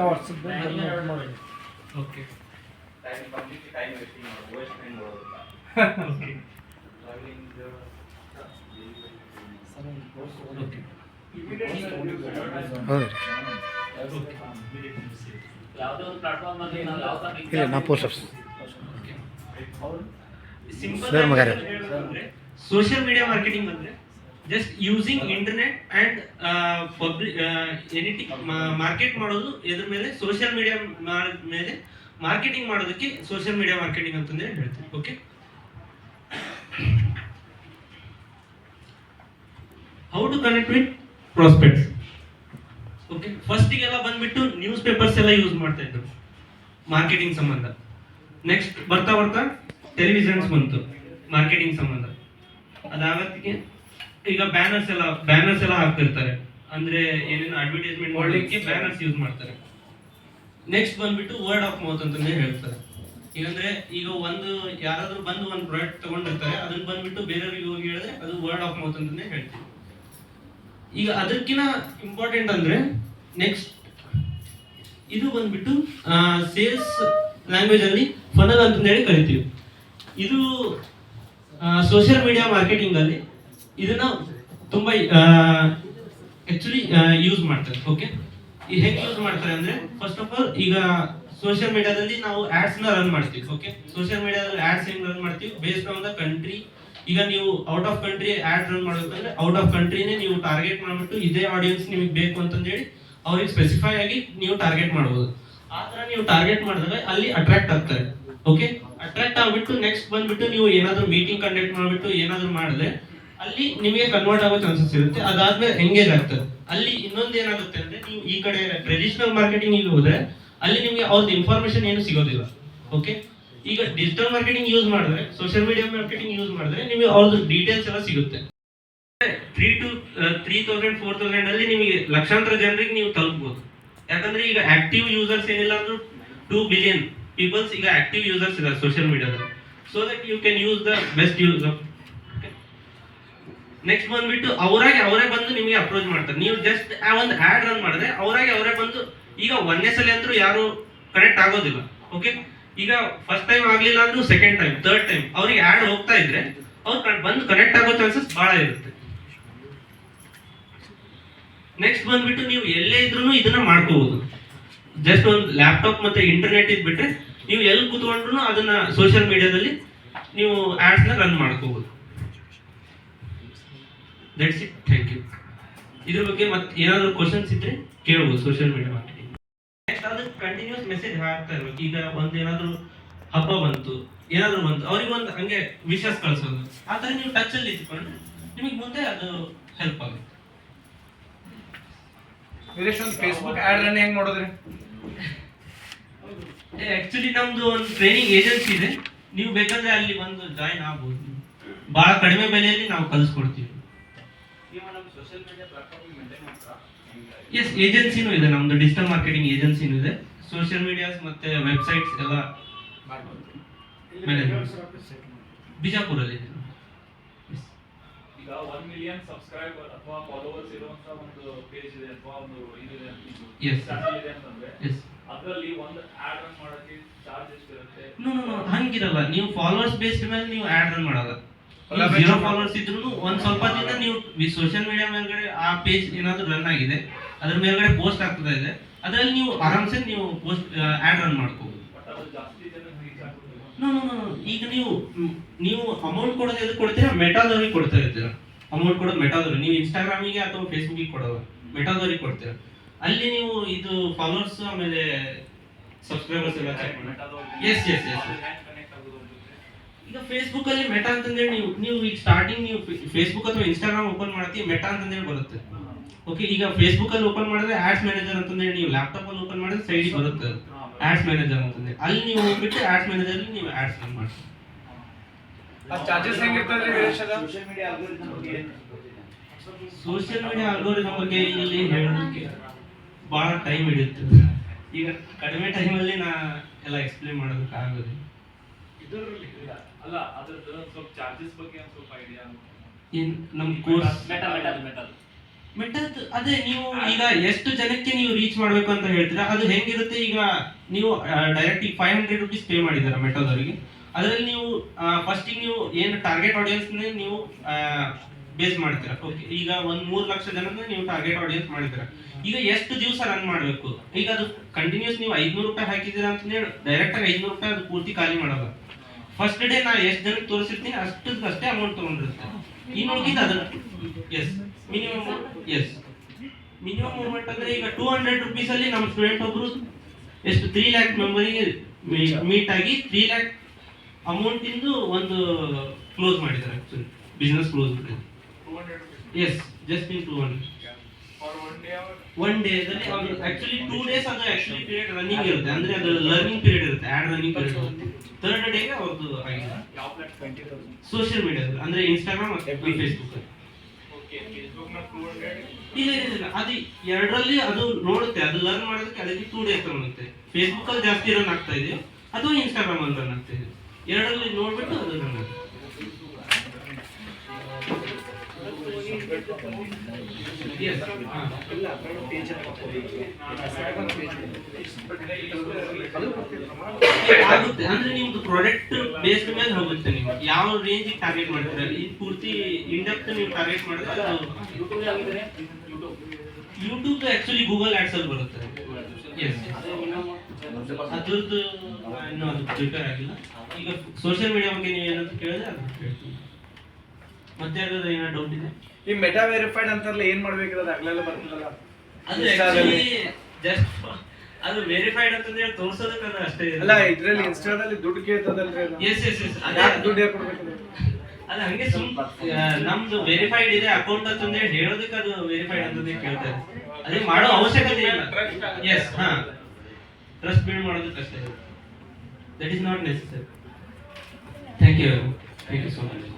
ವರ್ಷದ ಮಾಡಿ okay time completely time wasting ಮಾಡೋದು ವೇಸ್ಟ್ ಟೈಮ್ ಮಾಡೋದಿಲ್ಲ. ಓಕೆ ಟ್ರಾವೆಲಿಂಗ್ ಓಕೆ ಯಾವುದೇ ಒಂದು ಪ್ಲಾಟ್ಫಾರ್ಮ್ ಅಲ್ಲಿ ನಾವು ಯಾವ ತರ ಇಲ್ಲ ನಾ posters simple social media marketing ಅಂದ್ರೆ just using internet and public anything market ಮಾಡೋದು ಇದ್ರ ಮೇಲೆ ಸೋಷಿಯಲ್ ಮೀಡಿಯಾ ಮೇಲೆ ಮಾರ್ಕೆಟಿಂಗ್ ಮಾಡೋದಕ್ಕೆ ಸೋಷಿಯಲ್ ಮೀಡಿಯಾ ಮಾರ್ಕೆಟಿಂಗ್ ಅಂತಂದ್ರೆ ಹೇಳ್ತೀವಿ. Okay, how to connect with prospects. Okay, ಫಸ್ಟಿಗೆಲ್ಲ ಬಂದ್ಬಿಟ್ಟು ನ್ಯೂಸ್ ಪೇಪರ್ಸ್ ಎಲ್ಲ ಯೂಸ್ ಮಾಡ್ತಾ ಇದ್ರು ಮಾರ್ಕೆಟಿಂಗ್ ಸಂಬಂಧ. ನೆಕ್ಸ್ಟ್ ಬರ್ತಾ ಬರ್ತಾ ಟೆಲಿವಿಷನ್ಸ್ ಬಂತು ಮಾರ್ಕೆಟಿಂಗ್ ಸಂಬಂಧ. ಅದಾಗತ್ತಿಗೆ ಈಗ ಬ್ಯಾನರ್ಸ್ ಎಲ್ಲ ಹಾಕ್ತಿರ್ತಾರೆ, ಅಂದ್ರೆ ಏನೇನು ಅಡ್ವರ್ಟೈಸ್ಮೆಂಟ್ ಮಾಡಲಿಕ್ಕೆ ಬ್ಯಾನರ್ಸ್ ಯೂಸ್ ಮಾಡ್ತಾರೆ. ನೆಕ್ಸ್ಟ್ ಬಂದ್ಬಿಟ್ಟು ವರ್ಡ್ ಆಫ್ ಮೌತ್ ಅಂತಂದೇ ಹೇಳ್ತಾರೆ. ಈಗಂದ್ರೆ ಈಗ ಯಾರಾದ್ರೂ ಬಂದು ಒಂದು ಪ್ರಾಡಕ್ಟ್ ತಗೊಂಡಿರ್ತಾರೆ, ಅದನ್ನ ಬಂದ್ಬಿಟ್ಟು ಬೇರೆಯವ್ರಿಗೆ ಹೋಗಿ ಹೇಳಿದ್ರೆ ಅದು ವರ್ಡ್ ಆಫ್ ಮೌತ್ ಅಂತಂದೇ ಹೇಳ್ತೀವಿ. ಈಗ ಅದಕ್ಕಿಂತ ಇಂಪಾರ್ಟೆಂಟ್ ಅಂದ್ರೆ ನೆಕ್ಸ್ಟ್ ಇದು ಬಂದ್ಬಿಟ್ಟು ಸೇಲ್ಸ್ ಲ್ಯಾಂಗ್ವೇಜ್ ಅಲ್ಲಿ ಫನಲ್ ಅಂತ ಹೇಳಿ ಕರಿತೀವಿ. ಇದು ಸೋಷಿಯಲ್ ಮೀಡಿಯಾ ಮಾರ್ಕೆಟಿಂಗ್ ಅಲ್ಲಿ ಇದನ್ನ ತುಂಬಾ ಆಕ್ಚುಲಿ ಯೂಸ್ ಮಾಡ್ತಾರೆ. ಓಕೆ, ಈ ಹೆಂಗ್ ಯೂಸ್ ಮಾಡ್ತಾರೆ ಅಂದ್ರೆ ಫಸ್ಟ್ ಆಫ್ ಆಲ್ ಈಗ ಸೋಷಿಯಲ್ ಮೀಡಿಯಾದಲ್ಲಿ ನಾವು ಆಡ್ಸ್ ನ ರನ್ ಮಾಡ್ತೀವಿ. ಓಕೆ, ಸೋಷಿಯಲ್ ಮೀಡಿಯಾದಲ್ಲಿ ಆಡ್ಸ್ ಹೆಂಗ್ ರನ್ ಮಾಡ್ತೀವಿ ಬೇಸ್ಡ್ ಆನ್ ದ ಕಂಟ್ರಿ. ಈಗ ನೀವು out of country ad run ಮಾಡಬೇಕಂದ್ರೆ ಔಟ್ ಆಫ್ ಕಂಟ್ರಿನೇ ನೀವು ಟಾರ್ಗೆಟ್ ಮಾಡ್ಬಿಟ್ಟು ಇದೇ ಆಡಿಯನ್ಸ್ ನಿಮಗೆ ಬೇಕು ಅಂತಂದೇಳಿ ಅವ್ರಿಗೆ ಸ್ಪೆಸಿಫೈ ಆಗಿ ನೀವು ಟಾರ್ಗೆಟ್ ಮಾಡಬಹುದು. ಆ ತರ ನೀವು ಟಾರ್ಗೆಟ್ ಮಾಡಿದಾಗ ಅಲ್ಲಿ ಅಟ್ರಾಕ್ಟ್ ಆಗ್ತಾರೆ. ಓಕೆ, ಅಟ್ರಾಕ್ಟ್ ಆಗ್ಬಿಟ್ಟು ನೆಕ್ಸ್ಟ್ ಬಂದ್ಬಿಟ್ಟು ನೀವು ಏನಾದ್ರು ಮೀಟಿಂಗ್ ಕಂಡಕ್ಟ್ ಮಾಡ್ಬಿಟ್ಟು ಏನಾದ್ರು ಮಾಡಿದ್ರೆ ಅಲ್ಲಿ ನಿಮಗೆ ಕನ್ವರ್ಟ್ ಆಗೋ ಚಾನ್ಸಸ್ ಇರುತ್ತೆ. ಅದಾದ್ಮೇಲೆ ಎಂಗೇಜ್ ಆಗ್ತದೆ. ಅಲ್ಲಿ ಇನ್ನೊಂದು ಏನಾಗುತ್ತೆ ಅಂದ್ರೆ ನೀವು ಈ ಕಡೆ ಟ್ರೆಡಿಷನಲ್ ಮಾರ್ಕೆಟಿಂಗ್ ಹೋದ್ರೆ ಅಲ್ಲಿ ನಿಮಗೆ ಅವ್ರದ್ದು ಇನ್ಫಾರ್ಮೇಶನ್ ಏನು ಸಿಗೋದಿಲ್ಲ. ಓಕೆ, ಈಗ ಡಿಜಿಟಲ್ ಮಾರ್ಕೆಟಿಂಗ್ ಯೂಸ್ ಮಾಡಿದ್ರೆ ಸೋಷಿಯಲ್ ಮೀಡಿಯಾ ಮಾರ್ಕೆಟಿಂಗ್ ಯೂಸ್ ಮಾಡಿದ್ರೆ ನಿಮಗೆ ಅವ್ರದ್ದು ಡೀಟೇಲ್ಸ್ ಎಲ್ಲ ಸಿಗುತ್ತೆ. 3,000 4,000 ಅಲ್ಲಿ ನಿಮಗೆ ಲಕ್ಷಾಂತರ ಜನರಿಗೆ ನೀವು ತಲುಪಬಹುದು. ಯಾಕಂದ್ರೆ ಈಗ ಆಕ್ಟಿವ್ ಯೂಸರ್ಸ್ ಏನಿಲ್ಲ ಅಂದ್ರೂ 2 ಬಿಲಿಯನ್ ಪೀಪಲ್ಸ್ ಈಗ ಆಕ್ಟಿವ್ ಯೂಸರ್ಸ್ ಇದ್ದಾರೆ ಸೋಷಿಯಲ್ ಮೀಡಿಯಾದಲ್ಲಿ. So that you can use the best use of. Next ಬಂದ್ಬಿಟ್ಟು ಅವರೇ ಬಂದು ನಿಮಗೆ ಅಪ್ರೋಚ್ ಮಾಡ್ತಾರೆ. ನೀವು ಜಸ್ಟ್ ಒಂದು ಆಡ್ ರನ್ ಮಾಡಿದ್ರೆ ಅವರೇ ಬಂದು ಈಗ ಒಂದೇ ಸಲ ಅಂತೂ ಯಾರು ಕನೆಕ್ಟ್ ಆಗೋದಿಲ್ಲ. ಓಕೆ, ಈಗ ಫಸ್ಟ್ ಟೈಮ್ ಆಗ್ಲಿಲ್ಲ ಅಂದ್ರೂ ಸೆಕೆಂಡ್ ಟೈಮ್ ಥರ್ಡ್ ಟೈಮ್ ಅವ್ರಿಗೆ ಆಡ್ ಹೋಗ್ತಾ ಇದ್ರೆ ಅವ್ರು ಬಂದು ಕನೆಕ್ಟ್ ಆಗೋ ಚಾನ್ಸಸ್ ಬಹಳ ಇರುತ್ತೆ. ನೆಕ್ಸ್ಟ್ ಬಂದ್ಬಿಟ್ಟು ನೀವು ಎಲ್ಲೇ ಇದ್ರೂ ಇದನ್ನ ಮಾಡ್ಕೋಬಹುದು. ಜಸ್ಟ್ ಒಂದು ಲ್ಯಾಪ್ಟಾಪ್ ಮತ್ತೆ ಇಂಟರ್ನೆಟ್ ಇದ್ಬಿಟ್ರೆ ನೀವು ಎಲ್ಲಿ ಕೂತ್ಕೊಂಡ್ರು ಅದನ್ನ ಸೋಷಿಯಲ್ ಮೀಡಿಯಾದಲ್ಲಿ ನೀವು ಆಡ್ಸ್ ನ ರನ್ ಮಾಡ್ಕೋಬಹುದು. That's it, thank you. ಇದ್ರ ಬಗ್ಗೆ ಮತ್ತೆ ಏನಾದ್ರು ಕ್ವಶನ್ಸ್ ಇದ್ರೆ ಕೇಳಬಹುದು ಸೋಷಿಯಲ್ ಮೀಡಿಯಾ ಮಾರ್ಕೆಟಿಂಗ್. ನೆಕ್ಸ್ಟ್ ಅದು ಕಂಟಿನ್ಯೂಸ್ ಮೆಸೇಜ್ ಹಾಕ್ತಾ ಇರ್ಬೇಕು. ಈಗ ಏನಾದ್ರು ಹಬ್ಬ ಬಂತು ಏನಾದ್ರು ಬಂತು ಅವ್ರಿಗೆ ಒಂದು ಹಂಗೆ ವಿಶಸ್ ಕಳಿಸೋದು, ಆ ತರ ನೀವು ಟಚ್ ಅಲ್ಲಿ ಇಟ್ಕೊಂಡ್ರೆ ನಿಮಗೆ ಮುಂದೆ ಅದು ಹೆಲ್ಪ್ ಆಗುತ್ತೆ. ವೀರೇಶ್ ಒಂದು ಫೇಸ್ಬುಕ್ ಆಡ್ ರನ್ ಹೆಂಗ್ ಮಾಡೋದ್ರಿ? ಆಕ್ಚುಲಿ ನಮ್ದು ಒಂದು ಟ್ರೈನಿಂಗ್ ಏಜೆನ್ಸಿ ಇದೆ, ನೀವು ಬೇಕಾದ್ರೆ ಅಲ್ಲಿ ಒಂದು ಜಾಯಿನ್ ಆಗ್ಬೋದು. ಬಹಳ ಕಡಿಮೆ ಬೆಲೆಯಲ್ಲಿ ನಾವು ಕಲಿಸ್ಕೊಡ್ತೀವಿ. ಎಸ್, ಏಜೆನ್ಸಿನೂ ಇದೆ ನಮ್ದು, ಡಿಜಿಟಲ್ ಮಾರ್ಕೆಟಿಂಗ್ ಏಜೆನ್ಸಿನೂ ಇದೆ. ಸೋಷಿಯಲ್ ಮೀಡಿಯಾಸ್ ಮತ್ತೆ ವೆಬ್ಸೈಟ್ಸ್ ಎಲ್ಲ ಬಿಜಾಪುರಲ್ಲಿ ಇದೆ. ಈಗ 1 ಮಿಲಿಯನ್ ಸಬ್ಸ್ಕ್ರೈಬರ್ ಅಥವಾ ಫಾಲೋವರ್ಸ್ ಇರುವಂತ ಒಂದು ಪೇಜ್ ಇದೆ ಅಥವಾ ಒಂದು ಇದಿದೆ ಚಾನೆಲ್ ಇದೆ ಅಂತಂದ್ರೆ ಅದರಲ್ಲಿ ಒಂದು ಆಡ್ ರನ್ ಮಾಡೋಕೆ ಚಾರ್ಜ್ ಎಷ್ಟು ಇರುತ್ತೆ? ನೋ ಹಂಗಿರಲ್ಲ. ನೀವು ಫಾಲೋವರ್ಸ್ ಬೇಸ್ಡ್ ಮೇಲೆ ನೀವು ಆಡ್ ರನ್ ಮಾಡಲ್ಲ. 0 ಫಾಲೋವರ್ಸ್ ಇದ್ರೂ ಒಂದ್ ಸ್ವಲ್ಪ ದಿನ ನೀವು ಸೋಷಿಯಲ್ ಮೀಡಿಯಾ ಮೇಲ್ಗಡೆ ಆ ಪೇಜ್ ಏನಾದ್ರು ರನ್ ಆಗಿದೆ ಅದ್ರ ಮೇಲ್ಗಡೆ ಪೋಸ್ಟ್ ಆಗ್ತದೆ ಇದೆ, ಅದರಲ್ಲಿ ನೀವು ಆರಾಮ್ಸೆ ನೀವು ಪೋಸ್ಟ್ ಆಡ್ ರನ್ ಮಾಡ್ಕೋಬಹುದು. ನೋ ಈಗ ನೀವು ಅಮೌಂಟ್ ಕೊಡೋದು ಎದಕ್ಕೆ ಕೊಡ್ತೀರಾ? ಮೆಟಾದವ್ರಿಗೆ ಕೊಡ್ತಾ ಇರ್ತೀರಾ ಅಮೌಂಟ್ ಕೊಡೋದು. ಮೆಟಾದವ್ರಿಗೆ ನೀವು ಇನ್ಸ್ಟಾಗ್ರಾಮಿಗೆ ಅಥವಾ ಫೇಸ್ಬುಕ್ಗೆ ಕೊಡೋದು, ಮೆಟಾದವ್ರಿಗೆ ಕೊಡ್ತೀರಾ. ಅಲ್ಲಿ ನೀವು ಇದು ಫಾಲೋವರ್ಸ್ ಆಮೇಲೆ ಸಬ್ಸ್ಕ್ರೈಬರ್ಸ್ ಎಲ್ಲ ಚೆಕ್ ಮಾಡಿ. ಎಸ್ ಈಗ ಫೇಸ್ಬುಕ್ ಅಲ್ಲಿ ಮೆಟಾ ಅಂತಂದೇಳಿ ನೀವು ಈಗ ಸ್ಟಾರ್ಟಿಂಗ್ ನೀವು ಫೇಸ್ಬುಕ್ ಅಥವಾ ಇನ್ಸ್ಟಾಗ್ರಾಮ್ ಓಪನ್ ಮಾಡ್ತೀವಿ ಮೆಟಾ ಅಂತಂದೇಳಿ ಬರುತ್ತೆ. ಓಕೆ, ಈಗ ಫೇಸ್ಬುಕ್ ಅಲ್ಲಿ ಓಪನ್ ಮಾಡಿದ್ರೆ ಆಡ್ಸ್ ಮ್ಯಾನೇಜರ್ ಅಂತಂದೇಳಿ, ನೀವು ಲ್ಯಾಪ್ಟಾಪ್ ಅಲ್ಲಿ ಓಪನ್ ಮಾಡಿದ್ರೆ ಸೈಡ್ ಬರುತ್ತೆ ಆಡ್ಸ್ ಮ್ಯಾನೇಜರ್ ಅಂತಂದೇಳಿ. ಅಲ್ಲಿ ನೀವು ಹೋಗ್ಬಿಟ್ಟು ಆಡ್ಸ್ ಮ್ಯಾನೇಜರ್ ಅಲ್ಲಿ ನೀವು ಆಡ್ಸ್ ರನ್ ಮಾಡಿ. ಆ charges ಹೆಂಗಿರ್ತದ್ರಿ Veeresh? Social media algorithm ಬಗ್ಗೆ ಏನು? ಸೋಷಿಯಲ್ ಮೀಡಿಯಾ ಅಲ್ಗೋರಿಥಮ್ ಬಗ್ಗೆ ಇಲ್ಲಿ ಹೇಳೋದಕ್ಕೆ ಬಹಳ ಟೈಮ್ ಹಿಡಿಯುತ್ತೆ. ಈಗ ಕಡಿಮೆ ಟೈಮಲ್ಲಿ ನಾ ಎಲ್ಲ ಎಕ್ಸ್ಪ್ಲೇನ್ ಮಾಡೋದಕ್ಕೆ ಆಗೋದಿಲ್ಲ. ಇದರಲ್ಲಿ ಅಲ್ಲ ಅದ್ರದ್ದು ಸ್ವಲ್ಪ ಚಾರ್ಜಸ್ ಬಗ್ಗೆ ಒಂದು ಸ್ವಲ್ಪ ಐಡಿಯಾ. ಇನ್ ನಮ್ಮ ಕೋರ್ಸ್ ಮೆಟಲ್ ಮೆಟಾದ ಅದೇ ನೀವು ಈಗ ಎಷ್ಟು ಜನಕ್ಕೆ ನೀವು ರೀಚ್ ಮಾಡ್ಬೇಕು ಅಂತ ಹೇಳ್ತೀರಾ, ಅದು ಹೆಂಗಿರುತ್ತೆ? ಈಗ ನೀವು ಡೈರೆಕ್ಟ್ ಈಗ 500 rupees ಪೇ ಮಾಡಿದಾರ ಮೆಟಾದವರಿಗೆ, ಅದರಲ್ಲಿ ನೀವು ಫಸ್ಟಿಗೆ ನೀವು ಏನು ಟಾರ್ಗೆಟ್ ಆಡಿಯನ್ಸ್ ನೀವು ಬೇಸ್ ಮಾಡ್ತೀರಾ. ಓಕೆ, ಈಗ 3 ಲಕ್ಷ ಜನನ ನೀವು ಟಾರ್ಗೆಟ್ ಆಡಿಯನ್ಸ್ ಮಾಡಿದ್ದೀರಾ. ಈಗ ಎಷ್ಟು ದಿವಸ ರನ್ ಮಾಡಬೇಕು? ಈಗ ಅದು ಕಂಟಿನ್ಯೂಸ್ ನೀವು 500 ರೂಪಾಯಿ ಹಾಕಿದ್ದೀರಾ ಅಂತಂದ್ರೆ ಡೈರೆಕ್ಟ್ ಆಗಿ 500 ರೂಪಾಯಿ ಅದು ಪೂರ್ತಿ ಖಾಲಿ ಮಾಡಲ್ಲ. ಫಸ್ಟ್ ಡೇ ನಾ ಎಷ್ಟು ಜನಕ್ಕೆ ತೋರಿಸಿರ್ತೀನಿ ಅಷ್ಟೇ ಅಮೌಂಟ್ ತಗೊಂಡಿರುತ್ತೆ. ಇನ್ನು ಉಳಿದ ಅದನ್ನ ಎಸ್ ಮಿನಿಮಮ್ ಅಮೌಂಟ್ ಅಂದ್ರೆ ಈಗ 200 rupees ಅಲ್ಲಿ ನಮ್ಮ ಸ್ಟೂಡೆಂಟ್ ಒಬ್ರು ಎಷ್ಟು 3 lakh ಮೆಂಬರಿಗೆ ಮೀಟ್ ಆಗಿ 3 lakh ಅಮೌಂಟ್ ಇಂದು ಒಂದು ಕ್ಲೋಸ್ ಮಾಡಿದ್ದಾರೆ. ಆಕ್ಚುಲಿ ಬಿಸ್ನೆಸ್ ಕ್ಲೋಸ್ ಮಾಡಿದ್ದಾರೆ. 200 rupees yes, just in 200 for 1 day or one ಡೇದಲ್ಲಿ ಅವ್ರು ಆಕ್ಚುಲಿ 2 days ಅದು ಆಕ್ಚುಲಿ ಪೀರಿಯಡ್ ರನ್ನಿಂಗ್ ಇರುತ್ತೆ, ಅಂದ್ರೆ ಅದು ಲರ್ನಿಂಗ್ ಪೀರಿಯಡ್ ಇರುತ್ತೆ, ಆಡ್ ರನ್ನಿಂಗ್ ಪೀರಿಯಡ್ ಇರುತ್ತೆ. ಥರ್ಡ್ ಡೇಗೆ ಅವ್ರದ್ದು ಆಗಿದೆ ಯಾವ ಪ್ಲಾಟ್ಫಾರ್ಮ್? ಸೋಷಿಯಲ್ ಮೀಡಿಯಾದಲ್ಲಿ, ಅಂದ್ರೆ ಇನ್ಸ್ಟಾಗ್ರಾಮ್ ಮತ್ತು ಫೇಸ್ಬುಕ್. ಓಕೆ, ಫೇಸ್ಬುಕ್ ನ 200 ಇಲ್ಲ ಅದು ಎರಡರಲ್ಲಿ ಅದು ನೋಡುತ್ತೆ, ಅದು ಲರ್ನ್ ಮಾಡೋದಕ್ಕೆ ಅದಕ್ಕೆ 2 days ತಗೊಳುತ್ತೆ. ಫೇಸ್ಬುಕ್ ಅಲ್ಲಿ ಜಾಸ್ತಿ ರನ್ ಆಗ್ತಾ ಇದೆ ಅಥವಾ ಇನ್ಸ್ಟಾಗ್ರಾಮ್ ಅಲ್ಲಿ ರನ್ ಆಗ್ತಾ ಇದೆ, ಎರಡರಲ್ಲಿ ನೋಡ್ಬಿಟ್ಟು ಅದು ರನ್ ಆಗುತ್ತೆ. Yes. ಆಗುತ್ತೆ, ಅಂದ್ರೆ ನಿಮ್ದು ಪ್ರಾಡಕ್ಟ್ ಬೇಸ್ಡ್ ಮೇಲೆ ಹೋಗುತ್ತೆ. ನೀವು ಯಾವ ರೇಂಜ್ ಟಾರ್ಗೆಟ್ ಮಾಡ್ತೀರಾ, ಈ ಪೂರ್ತಿ ಇಂಡೆಪ್ತ್ ನೀವು ಟಾರ್ಗೆಟ್ ಮಾಡಿದ್ರೆ ಯೂಟ್ಯೂಬ್ ಆಗಿದ್ರೆ ಯೂಟ್ಯೂಬ್ ಆಕ್ಚುಲಿ ಗೂಗಲ್ ಆಡ್ಸ್ ಅಲ್ಲಿ ಬರುತ್ತೆ. ಎಸ್, ಅದ್ರದ್ದು ಇನ್ನೂ ಅದು ಪ್ರಿಪೇರ್ ಆಗಿಲ್ಲ. ಈಗ ಸೋಷಿಯಲ್ ಮೀಡಿಯಾ ಬಗ್ಗೆ ನೀವು ಏನಂತ ಕೇಳಿದ್ರೆ ಅದು ಹೇಳ್ತೀನಿ. ಮತ್ತೆ ಯಾರಾದ್ರೂ ಏನೋ ಡೌಟ್ ಇದೆ? ಈ ಮೆಟಾ ವೆರಿಫೈಡ್ ಅಂತಾರಲ್ಲ, ಏನ್ ಮಾಡ್ಬೇಕಿರೋದು ಆಗ್ಲೆಲ್ಲ ಬರ್ತದಲ್ಲ. ಅದು ಆಕ್ಚುಲಿ ಜಸ್ಟ್ ಅದು ವೆರಿಫೈಡ್ ಅಂತಂದ್ರೆ ಹೇಳಿ ತೋರ್ಸೋದಕ್ಕೆ ಅದು ಅಷ್ಟೇ ಅಲ್ಲ, ಇದ್ರಲ್ಲಿ ಇನ್ಸ್ಟಾದಲ್ಲಿ ದುಡ್ಡು ಕೇಳ್ತದಲ್ರಿ ಅದು. ಎಸ್ ಅದೇ ಯಾಕೆ ದುಡ್ಡು ಯಾಕೆ ಕೊಡ್ಬೇಕು? ಅದು ಹಂಗೆ ನಮ್ದು ವೆರಿಫೈಡ್ ಇದೆ ಅಕೌಂಟ್ ಅಂತಂದ್ರೆ ಹೇಳೋದಕ್ಕೆ ಅದು ವೆರಿಫೈಡ್ ಅಂತಂದ್ರೆ ಕೇಳ್ತಾರೆ. ಅದೇ ಮಾಡೋ ಅವಶ್ಯಕತೆ ಇಲ್ಲ. ಎಸ್, ಟ್ರಸ್ಟ್ ಬಿಲ್ಡ್ ಮಾಡೋದಕ್ಕೆ ಅಷ್ಟೇ. That is not necessary. Thank you so much.